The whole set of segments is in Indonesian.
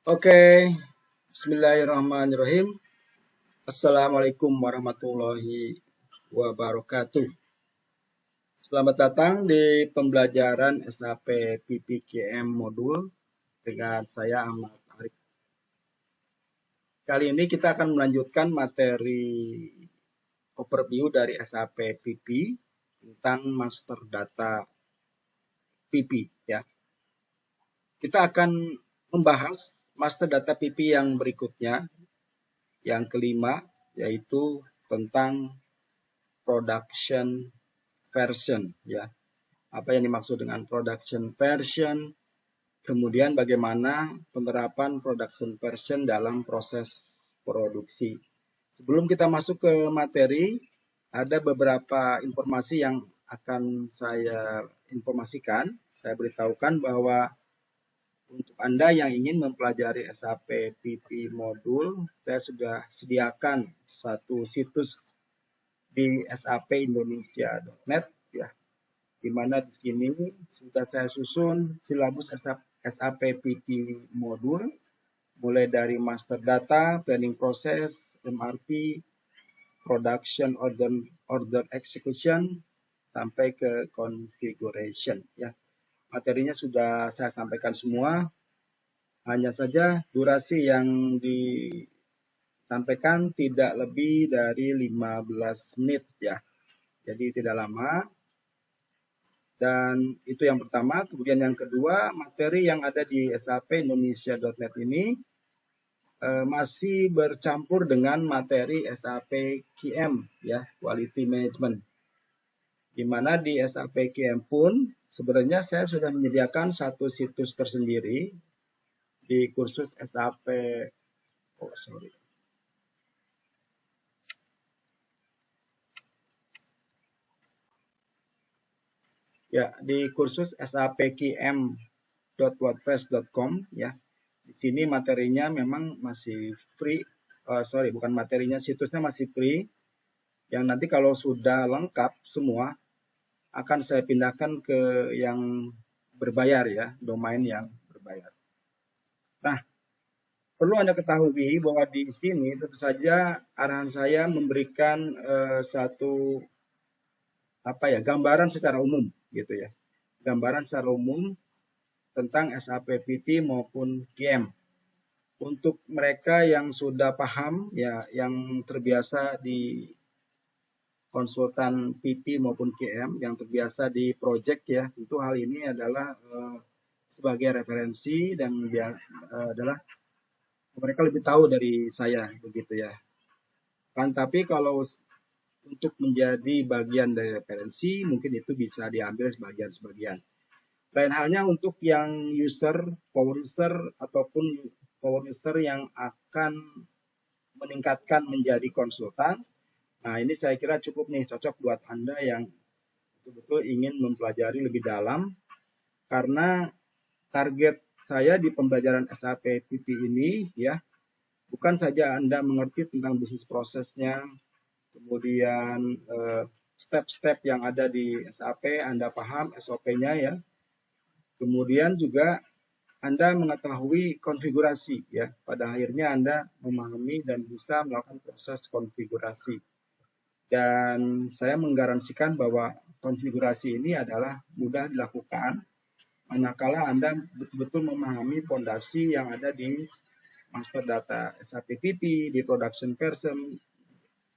Oke, Bismillahirrahmanirrahim. Assalamualaikum warahmatullahi wabarakatuh. Selamat datang di pembelajaran SAP PPKM modul dengan saya Ahmad Arif. Kali ini kita akan melanjutkan materi overview dari SAP PP tentang master data PP ya. Kita akan membahas master data PP yang berikutnya, yang kelima, yaitu tentang production version ya. Apa yang dimaksud dengan production version? Kemudian bagaimana penerapan production version dalam proses produksi. Sebelum kita masuk ke materi, ada beberapa informasi yang akan saya informasikan. Saya beritahukan bahwa untuk Anda yang ingin mempelajari SAP PP modul, saya sudah sediakan satu situs di sapindonesia.net ya, di mana di sini sudah saya susun silabus SAP PP modul mulai dari master data, planning process, MRP, production order execution sampai ke configuration ya. Materinya sudah saya sampaikan semua. Hanya saja durasi yang disampaikan tidak lebih dari 15 menit ya. Jadi tidak lama. Dan itu yang pertama. Kemudian yang kedua, materi yang ada di sapindonesia.net ini masih bercampur dengan materi SAP QM ya, Quality Management. Di mana di SAP QM pun sebenarnya saya sudah menyediakan satu situs tersendiri di kursus SAP. Oh, sorry. Ya, di kursus sapkm.wordpress.com ya. Di sini materinya memang masih free. Bukan materinya, situsnya masih free. Yang nanti kalau sudah lengkap semua, akan saya pindahkan ke yang berbayar ya, domain yang berbayar. Nah, perlu Anda ketahui bahwa di sini tentu saja arahan saya memberikan satu gambaran secara umum gitu ya. Gambaran secara umum tentang SAP PP maupun QM. Untuk mereka yang sudah paham ya, yang terbiasa di konsultan PP maupun QM, yang terbiasa di project ya, tentu hal ini adalah sebagai referensi dan adalah mereka lebih tahu dari saya begitu ya. Kan tapi kalau untuk menjadi bagian dari referensi mungkin itu bisa diambil sebagian-sebagian. Lain halnya untuk yang power user ataupun power user yang akan meningkatkan menjadi konsultan. Nah, ini saya kira cukup nih, cocok buat Anda yang betul-betul ingin mempelajari lebih dalam, karena target saya di pembelajaran SAP PP ini ya, bukan saja Anda mengerti tentang bisnis prosesnya, kemudian step-step yang ada di SAP, Anda paham SOP-nya ya, kemudian juga Anda mengetahui konfigurasi ya. Pada akhirnya Anda memahami dan bisa melakukan proses konfigurasi. Dan saya menggaransikan bahwa konfigurasi ini adalah mudah dilakukan manakala Anda betul-betul memahami fondasi yang ada di master data SAP PP, di production version,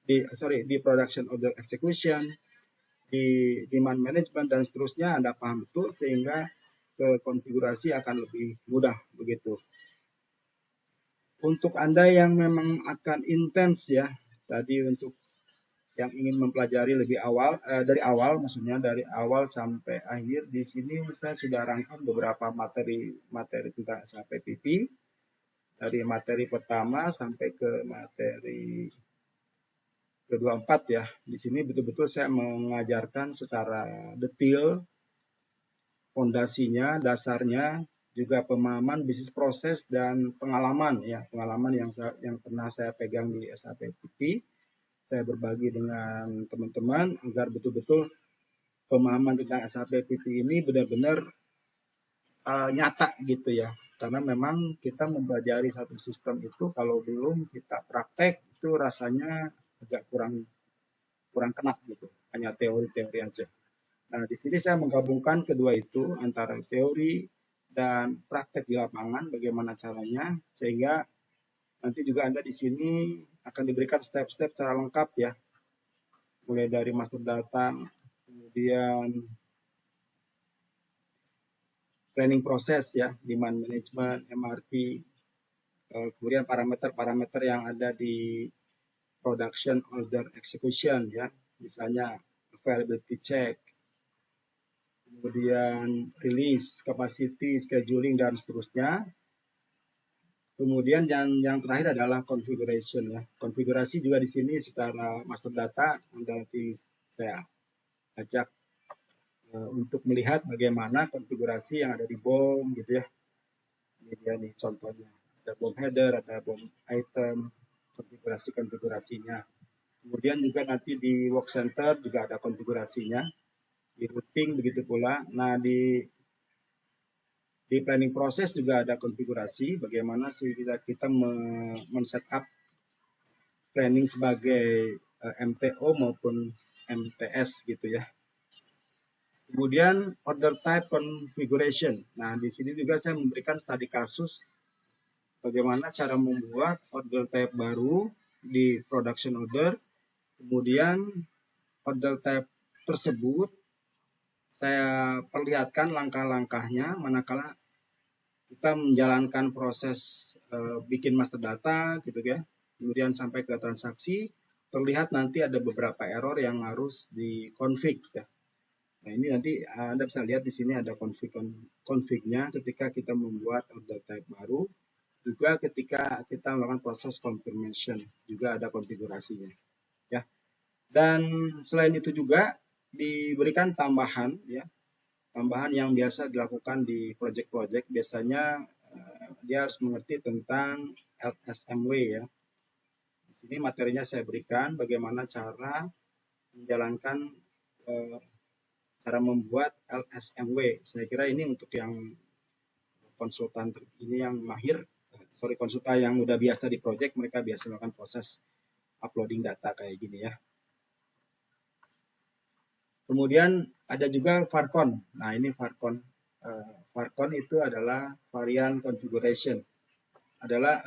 di production order execution, di demand management dan seterusnya Anda paham betul sehingga ke konfigurasi akan lebih mudah begitu. Untuk Anda yang memang akan intens ya, tadi untuk yang ingin mempelajari lebih awal dari awal, maksudnya dari awal sampai akhir, di sini saya sudah rangkum beberapa materi tentang SAP PP dari materi pertama sampai ke materi kedua 4 ya. Di sini betul-betul saya mengajarkan secara detail fondasinya, dasarnya, juga pemahaman bisnis proses dan pengalaman ya, pengalaman yang pernah saya pegang di SAP PP. Saya berbagi dengan teman-teman agar betul-betul pemahaman tentang SAP PP ini benar-benar nyata gitu ya. Karena memang kita mempelajari satu sistem itu kalau belum kita praktek itu rasanya agak kurang kena gitu, hanya teori-teori aja. Nah, di sini saya menggabungkan kedua itu antara teori dan praktek di lapangan bagaimana caranya sehingga nanti juga Anda di sini akan diberikan step-step secara lengkap ya. Mulai dari master data, kemudian planning proses ya, demand management, MRP, kemudian parameter-parameter yang ada di production order execution ya, misalnya availability check, kemudian release, capacity, scheduling, dan seterusnya. Kemudian yang terakhir adalah configuration ya. Konfigurasi juga di sini secara master data nanti saya ajak untuk melihat bagaimana konfigurasi yang ada di BOM gitu ya. Ini dia nih contohnya. Ada BOM header, ada BOM item, konfigurasinya. Kemudian juga nanti di work center juga ada konfigurasinya. Di routing begitu pula. Nah, di planning proses juga ada konfigurasi bagaimana kita men-setup planning sebagai MTO maupun MTS gitu ya. Kemudian order type configuration. Nah, di sini juga saya memberikan studi kasus bagaimana cara membuat order type baru di production order. Kemudian order type tersebut saya perlihatkan langkah-langkahnya manakala kita menjalankan proses bikin master data gitu ya, kemudian sampai ke transaksi, terlihat nanti ada beberapa error yang harus dikonfig ya. Nah, ini nanti Anda bisa lihat di sini ada config-nya ketika kita membuat order type baru, juga ketika kita melakukan proses confirmation, juga ada konfigurasinya ya. Dan selain itu juga diberikan tambahan ya, tambahan yang biasa dilakukan di project-project, biasanya dia harus mengerti tentang LSMW ya. Di sini materinya saya berikan bagaimana cara menjalankan cara membuat LSMW. Saya kira ini untuk yang konsultan ini yang mahir, konsultan yang udah biasa di project, mereka biasa melakukan proses uploading data kayak gini ya. Kemudian ada juga Varcon. Nah, ini Varcon. Varcon itu adalah varian configuration. Adalah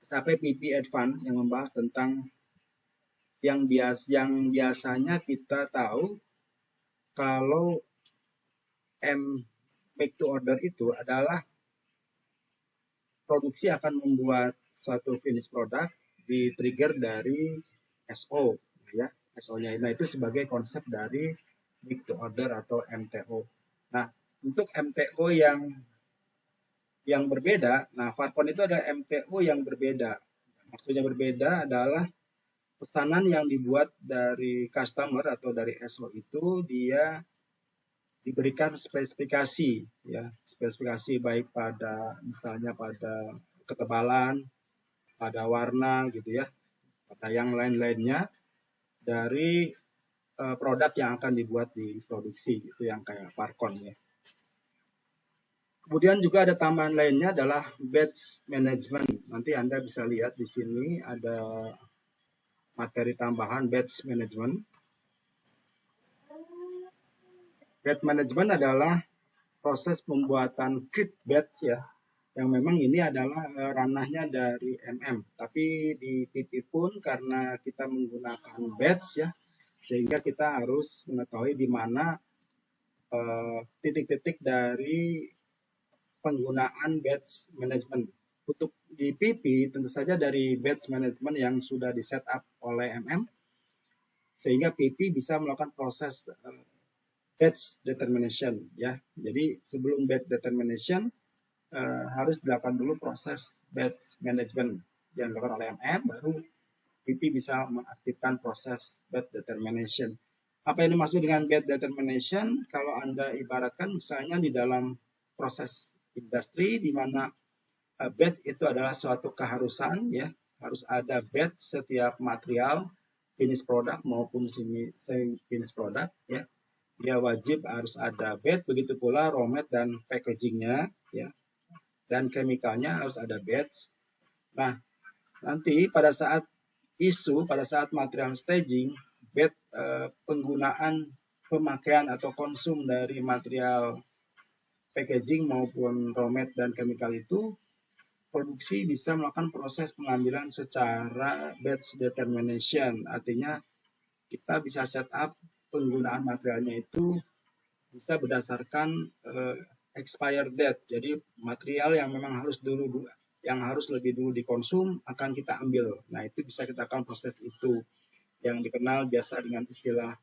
SAP PP Advanced yang membahas tentang yang biasanya kita tahu kalau make to order itu adalah produksi akan membuat suatu finish product di trigger dari SO ya. SO-nya. Nah, itu sebagai konsep dari make to order atau MTO. Nah, untuk MTO yang berbeda, nah Varcon itu ada MTO yang berbeda. Maksudnya berbeda adalah pesanan yang dibuat dari customer atau dari SO itu dia diberikan spesifikasi ya, spesifikasi baik pada misalnya pada ketebalan, pada warna gitu ya, pada yang lain-lainnya dari produk yang akan dibuat di produksi, itu yang kayak Varcon ya. Kemudian juga ada tambahan lainnya adalah batch management. Nanti Anda bisa lihat di sini ada materi tambahan batch management. Batch management adalah proses pembuatan kit batch ya, yang memang ini adalah ranahnya dari MM. Tapi di PP pun karena kita menggunakan batch ya, sehingga kita harus mengetahui di mana titik-titik dari penggunaan batch management. Untuk di PP tentu saja dari batch management yang sudah di setup oleh MM, sehingga PP bisa melakukan proses batch determination ya. Jadi sebelum batch determination harus dilakukan dulu proses batch management yang dilakukan oleh MM, baru PP bisa mengaktifkan proses batch determination. Apa yang dimaksud dengan batch determination? Kalau Anda ibaratkan misalnya di dalam proses industri di mana batch itu adalah suatu keharusan ya, harus ada batch setiap material finish product maupun semi finish product ya. dia wajib harus ada batch, begitu pula raw mat dan packagingnya, ya, dan chemicalnya harus ada batch. Nah, nanti pada saat pada saat material staging, batch penggunaan pemakaian atau konsum dari material packaging maupun raw mat dan chemical itu, produksi bisa melakukan proses pengambilan secara batch determination. Artinya kita bisa set up penggunaan materialnya itu bisa berdasarkan expired date. Jadi material yang memang harus lebih dulu dikonsum akan kita ambil. Nah, itu bisa kita lakukan proses itu yang dikenal biasa dengan istilah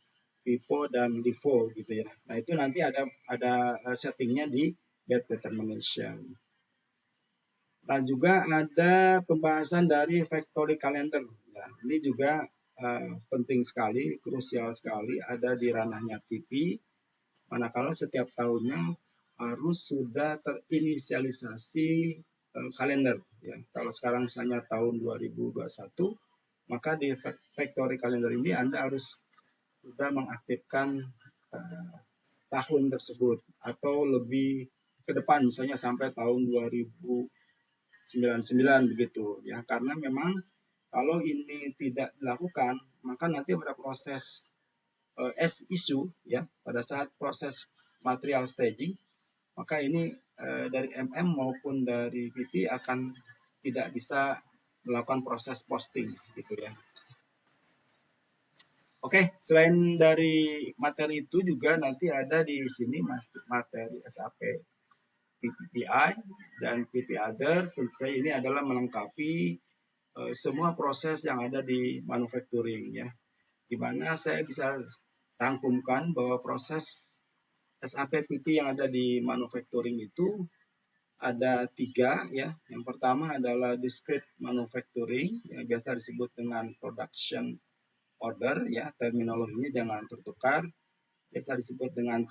FIFO dan LIFO gitu ya. Nah, itu nanti ada settingnya di date determination. Nah, juga ada pembahasan dari factory calendar. Ya, ini juga penting sekali, krusial sekali, ada di ranahnya PP, manakala setiap tahunnya harus sudah terinisialisasi kalender. Ya. Kalau sekarang misalnya tahun 2021, maka di factory calendar ini Anda harus sudah mengaktifkan tahun tersebut atau lebih ke depan, misalnya sampai tahun 2099 begitu ya, karena memang kalau ini tidak dilakukan maka nanti pada proses issue ya, pada saat proses material staging, maka ini dari MM maupun dari PP akan tidak bisa melakukan proses posting gitu ya. Oke, selain dari materi itu juga nanti ada di sini materi SAP PPI dan PP Others. Ini adalah melengkapi semua proses yang ada di manufacturing ya, di mana saya bisa rangkumkan bahwa proses SAP PP yang ada di manufacturing itu ada 3 ya. Yang pertama adalah discrete manufacturing yang biasa disebut dengan production order ya, terminologinya jangan tertukar. Biasa disebut dengan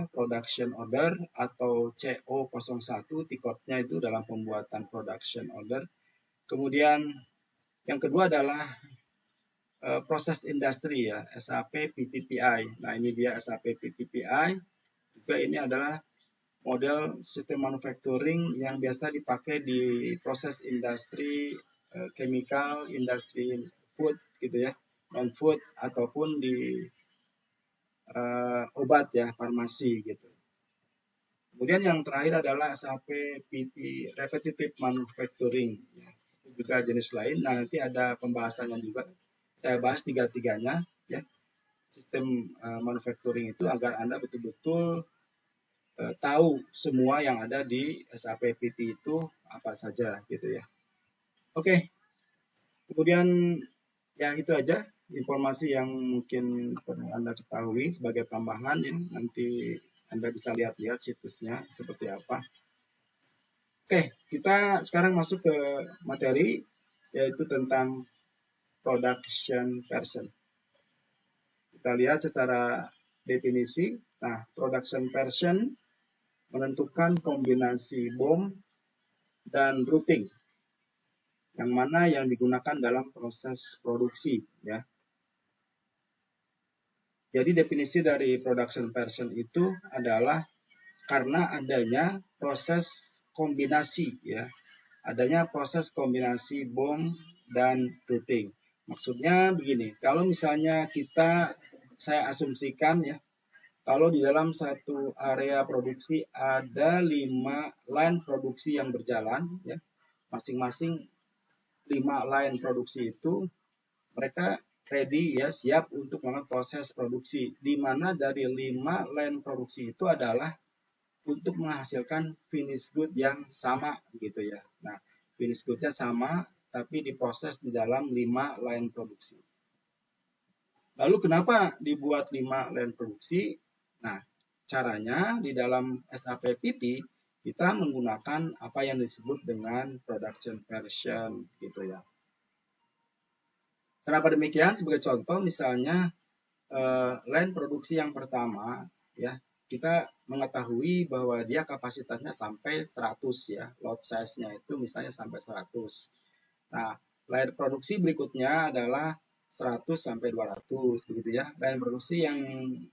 production order atau CO01, tiketnya itu dalam pembuatan production order. Kemudian yang kedua adalah proses industri ya, SAP PPPI. Nah, ini dia SAP PPPI. Juga ini adalah model sistem manufacturing yang biasa dipakai di proses industri chemical, industri food gitu ya, non food ataupun di obat ya, farmasi gitu. Kemudian yang terakhir adalah SAP PT repetitive manufacturing ya. Itu juga jenis lain. Nah, nanti ada pembahasannya juga. Saya bahas tiga-tiganya ya. Sistem manufacturing itu agar Anda betul-betul tahu semua yang ada di SAP PT itu apa saja gitu ya. Oke. Kemudian ya itu aja informasi yang mungkin perlu Anda ketahui sebagai tambahan ya. Nanti Anda bisa lihat-lihat situsnya seperti apa. Oke, kita sekarang masuk ke materi yaitu tentang production version. Kita lihat secara definisi. Nah, production version menentukan kombinasi BOM dan routing yang mana yang digunakan dalam proses produksi ya. Jadi definisi dari production version itu adalah karena adanya proses kombinasi ya. Adanya proses kombinasi BOM dan routing. Maksudnya begini, kalau misalnya saya asumsikan ya, kalau di dalam satu area produksi ada 5 line produksi yang berjalan ya, masing-masing 5 line produksi itu mereka ready ya, siap untuk melakukan proses produksi, di mana dari 5 line produksi itu adalah untuk menghasilkan finish good yang sama gitu ya. Nah, finish goodnya sama tapi diproses di dalam 5 line produksi. Lalu kenapa dibuat 5 line produksi? Nah, caranya di dalam SAP PP kita menggunakan apa yang disebut dengan production version gitu ya. Kenapa demikian? Sebagai contoh misalnya line produksi yang pertama ya, kita mengetahui bahwa dia kapasitasnya sampai 100 ya, lot size-nya itu misalnya sampai 100. Nah, line produksi berikutnya adalah 100 sampai 200 begitu ya. Dan produksi yang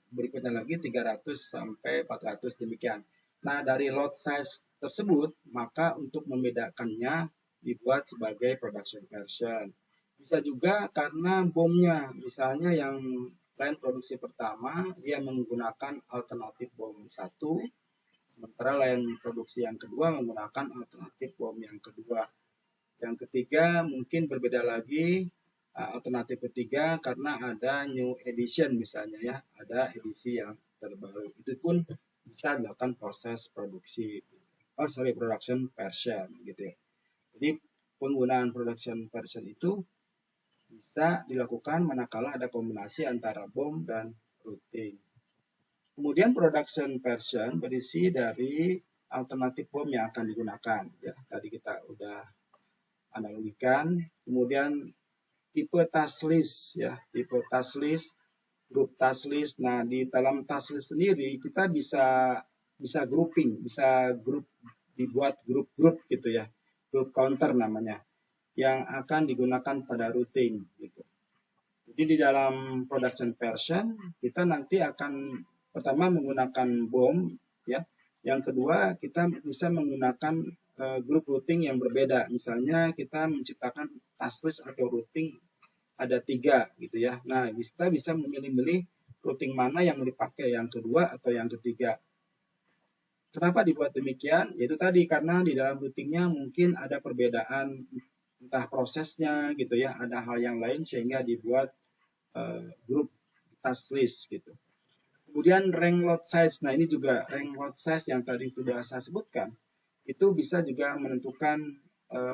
berikutnya lagi 300 sampai 400 demikian. Nah, dari lot size tersebut, maka untuk membedakannya dibuat sebagai production version. Bisa juga karena bomnya, misalnya yang line produksi pertama dia menggunakan alternatif bom 1, sementara line produksi yang kedua menggunakan alternatif bom yang kedua. Yang ketiga mungkin berbeda lagi, alternatif ketiga karena ada new edition misalnya ya, ada edisi yang terbaru. Itu pun bisa dilakukan proses produksi, production version gitu ya. Jadi penggunaan production version itu bisa dilakukan manakala ada kombinasi antara bom dan routing. Kemudian production version berisi dari alternatif bom yang akan digunakan. Ya, tadi kita udah analogikan. Kemudian tipe task list, ya, tipe task list, grup task list. Nah, di dalam task list sendiri kita bisa grouping, bisa dibuat grup-grup gitu ya, grup counter namanya, yang akan digunakan pada routing gitu. Jadi di dalam production version kita nanti akan pertama menggunakan bom ya. Yang kedua kita bisa menggunakan grup routing yang berbeda. Misalnya kita menciptakan task list atau routing ada 3 gitu ya. Nah, kita bisa memilih-milih routing mana yang dipakai, yang kedua atau yang ketiga. Kenapa dibuat demikian? Yaitu tadi karena di dalam routingnya mungkin ada perbedaan entah prosesnya gitu ya, ada hal yang lain sehingga dibuat grup task list gitu. Kemudian rank load size. Nah, ini juga rank load size yang tadi sudah saya sebutkan. Itu bisa juga menentukan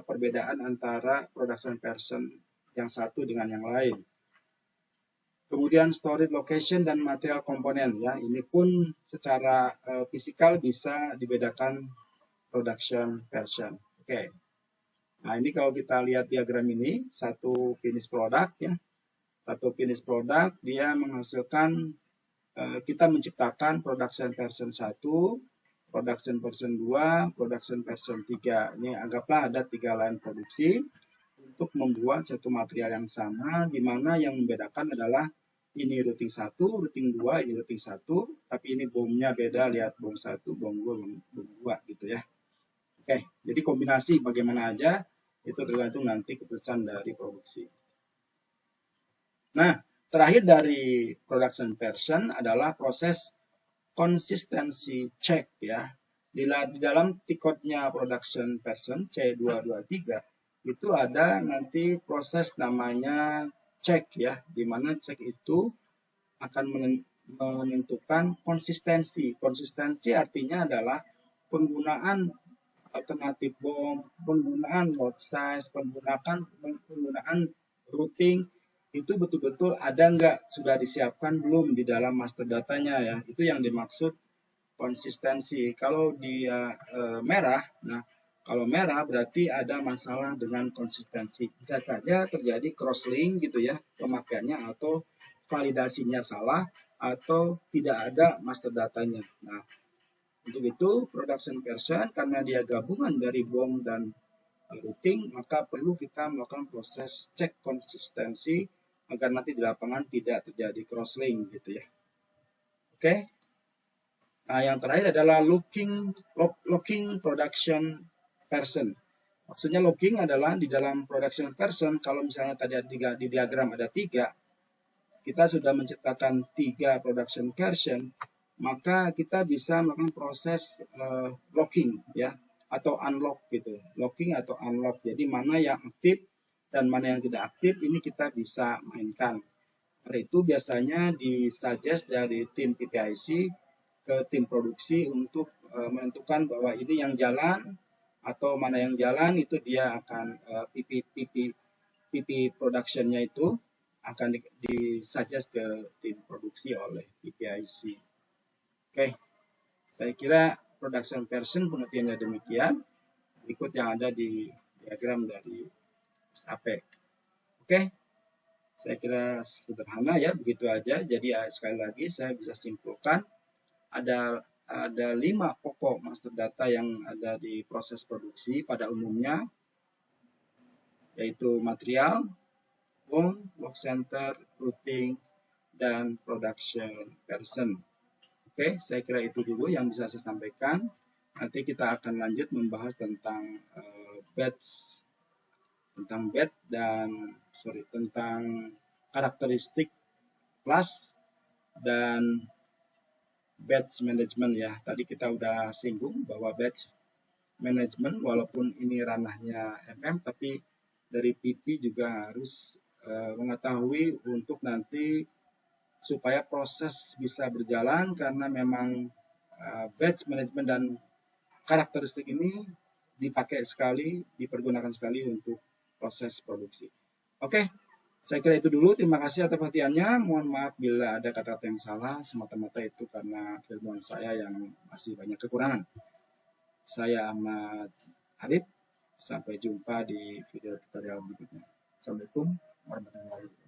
perbedaan antara production version yang satu dengan yang lain. Kemudian storage location dan material komponen ya. Ini pun secara fisikal bisa dibedakan production version. Oke. Nah, ini kalau kita lihat diagram ini, satu finish product ya. Satu finish product dia menghasilkan, kita menciptakan production version 1, production version 2, production version 3. Ini anggaplah ada 3 line produksi untuk membuat satu material yang sama, di mana yang membedakan adalah ini routing 1, routing 2, ini routing 1, tapi ini bomnya beda, lihat bom 1, bom 2, bom 2 gitu ya. Oke, jadi kombinasi bagaimana aja, itu tergantung nanti keputusan dari produksi. Nah, terakhir dari production version adalah proses konsistensi check ya. Di dalam tiketnya production version C223 itu ada nanti proses namanya check ya, di mana check itu akan menentukan konsistensi. Konsistensi artinya adalah penggunaan alternatif bom, penggunaan load size, penggunaan routing itu betul-betul ada nggak, sudah disiapkan belum di dalam master datanya ya. Itu yang dimaksud konsistensi. Kalau dia merah, nah kalau merah berarti ada masalah dengan konsistensi. Bisa saja terjadi crosslink gitu ya, pemakaiannya atau validasinya salah atau tidak ada master datanya. Nah, untuk itu production version karena dia gabungan dari bom dan routing, maka perlu kita melakukan proses cek konsistensi agar nanti di lapangan tidak terjadi crosslink gitu ya. Oke. Nah, yang terakhir adalah locking production version. Maksudnya locking adalah di dalam production version, kalau misalnya tadi di diagram ada 3, kita sudah menciptakan 3 production version, maka kita bisa melakukan proses locking ya, atau unlock gitu. Locking atau unlock. Jadi mana yang aktif dan mana yang tidak aktif ini kita bisa mainkan. Karena itu biasanya disuggest dari tim PPIC ke tim produksi untuk menentukan bahwa ini yang jalan atau mana yang jalan, itu dia akan PP production-nya itu akan disuggest ke tim produksi oleh PPIC. Oke, saya kira production version pengertiannya demikian. Berikut yang ada di diagram dari SAP. Oke, saya kira sederhana ya, begitu aja. Jadi sekali lagi saya bisa simpulkan ada 5 pokok master data yang ada di proses produksi pada umumnya, yaitu material, backbone, work center, routing, dan production person. Oke, saya kira itu dulu yang bisa saya sampaikan. Nanti kita akan lanjut membahas tentang batch tentang karakteristik kelas dan batch management ya. Tadi kita udah singgung bahwa batch management walaupun ini ranahnya MM, tapi dari PT juga harus mengetahui untuk nanti supaya proses bisa berjalan, karena memang batch management dan karakteristik ini dipakai sekali, dipergunakan sekali untuk proses produksi. Oke, saya kira itu dulu. Terima kasih atas perhatiannya. Mohon maaf bila ada kata-kata yang salah, semata-mata itu karena keilmuan saya yang masih banyak kekurangan. Saya Ahmad Arif. Sampai jumpa di video tutorial berikutnya. Assalamualaikum warahmatullahi wabarakatuh.